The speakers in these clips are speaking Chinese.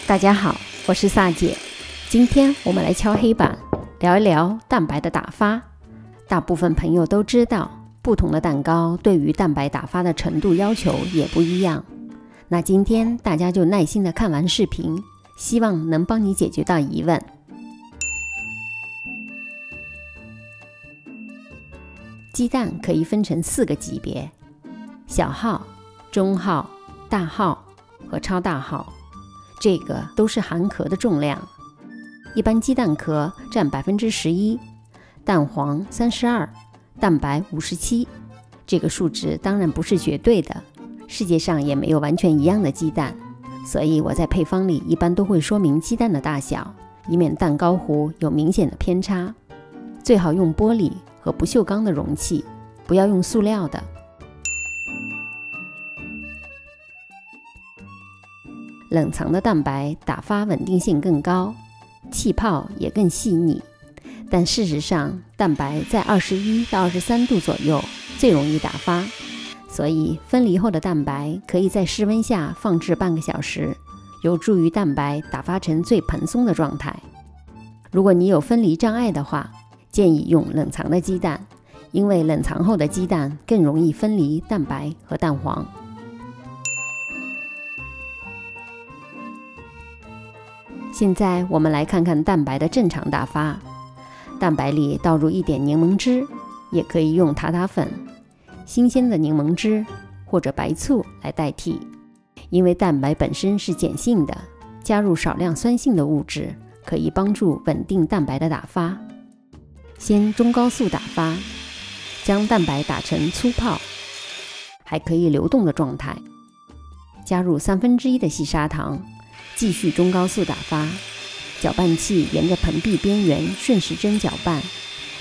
大家好，我是萨姐。今天我们来敲黑板，聊一聊蛋白的打发。大部分朋友都知道，不同的蛋糕对于蛋白打发的程度要求也不一样。那今天大家就耐心的看完视频，希望能帮你解决到疑问。鸡蛋可以分成4个级别：小号、中号、大号和超大号。这个都是含壳的重量。一般鸡蛋壳占11%，蛋黄32%，蛋白57%。这个数值当然不是绝对的，世界上也没有完全一样的鸡蛋，所以我在配方里一般都会说明鸡蛋的大小，以免蛋糕糊有明显的偏差。最好用玻璃和不锈钢的容器，不要用塑料的。冷藏的蛋白打发稳定性更高，气泡也更细腻，但事实上蛋白在21到23度左右最容易打发，所以分离后的蛋白可以在室温下放置半个小时，有助于蛋白打发成最蓬松的状态。如果你有分离障碍的话，建议用冷藏的鸡蛋，因为冷藏后的鸡蛋更容易分离蛋白和蛋黄。现在我们来看看蛋白的正常打发。蛋白里倒入一点柠檬汁，也可以用塔塔粉、新鲜的柠檬汁或者白醋来代替。因为蛋白本身是碱性的，加入少量酸性的物质，可以帮助稳定蛋白的打发。先中高速打发，将蛋白打成粗泡，还可以流动的状态。加入1/3的细砂糖，继续中高速打发，搅拌器沿着盆壁边缘顺时针搅拌，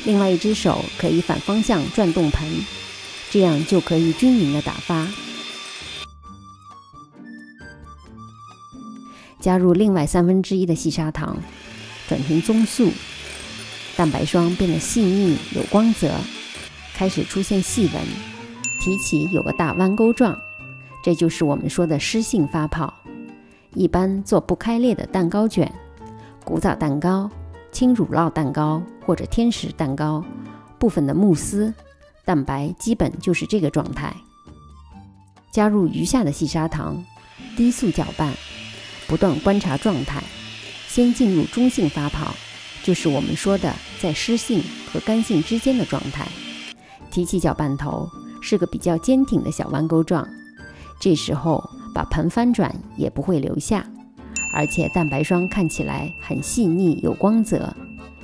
另外一只手可以反方向转动盆，这样就可以均匀的打发。加入另外1/3的细砂糖，转成棕素，蛋白霜变得细腻有光泽，开始出现细纹，提起有个大弯钩状，这就是我们说的湿性发泡。一般做不开裂的蛋糕卷、古早蛋糕、轻乳酪蛋糕或者天使蛋糕，部分的慕斯蛋白基本就是这个状态。加入余下的细砂糖，低速搅拌，不断观察状态，先进入中性发泡，就是我们说的在湿性和干性之间的状态。提起搅拌头，是个比较坚挺的小弯钩状，这时候把盆翻转也不会留下，而且蛋白霜看起来很细腻有光泽。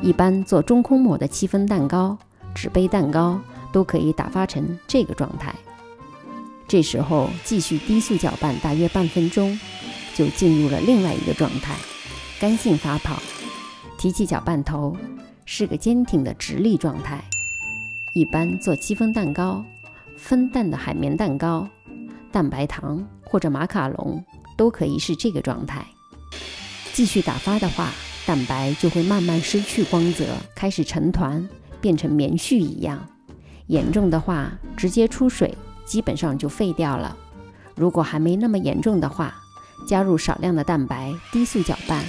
一般做中空模的戚风蛋糕、纸杯蛋糕都可以打发成这个状态。这时候继续低速搅拌大约半分钟，就进入了另外一个状态，干性发泡。提起搅拌头，是个坚挺的直立状态。一般做戚风蛋糕、分蛋的海绵蛋糕、蛋白糖或者马卡龙都可以是这个状态。继续打发的话，蛋白就会慢慢失去光泽，开始成团，变成棉絮一样。严重的话，直接出水，基本上就废掉了。如果还没那么严重的话，加入少量的蛋白，低速搅拌，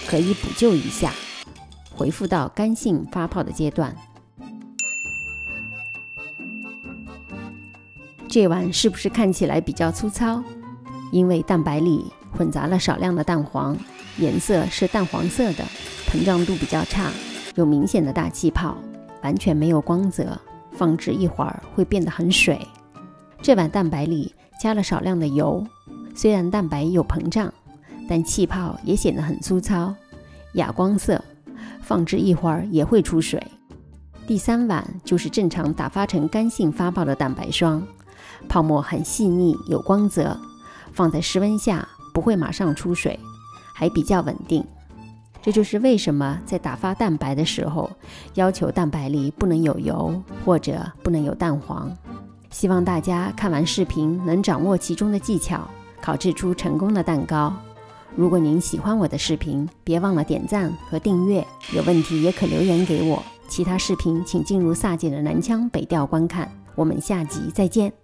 可以补救一下，恢复到干性发泡的阶段。这碗是不是看起来比较粗糙？因为蛋白里混杂了少量的蛋黄，颜色是淡黄色的，膨胀度比较差，有明显的大气泡，完全没有光泽，放置一会儿会变得很水。这碗蛋白里加了少量的油，虽然蛋白有膨胀，但气泡也显得很粗糙，哑光色，放置一会儿也会出水。第3碗就是正常打发成干性发泡的蛋白霜，泡沫很细腻有光泽，放在室温下不会马上出水，还比较稳定。这就是为什么在打发蛋白的时候，要求蛋白里不能有油或者不能有蛋黄。希望大家看完视频能掌握其中的技巧，烤制出成功的蛋糕。如果您喜欢我的视频，别忘了点赞和订阅，有问题也可留言给我。其他视频请进入萨姐的南腔北调观看。我们下集再见。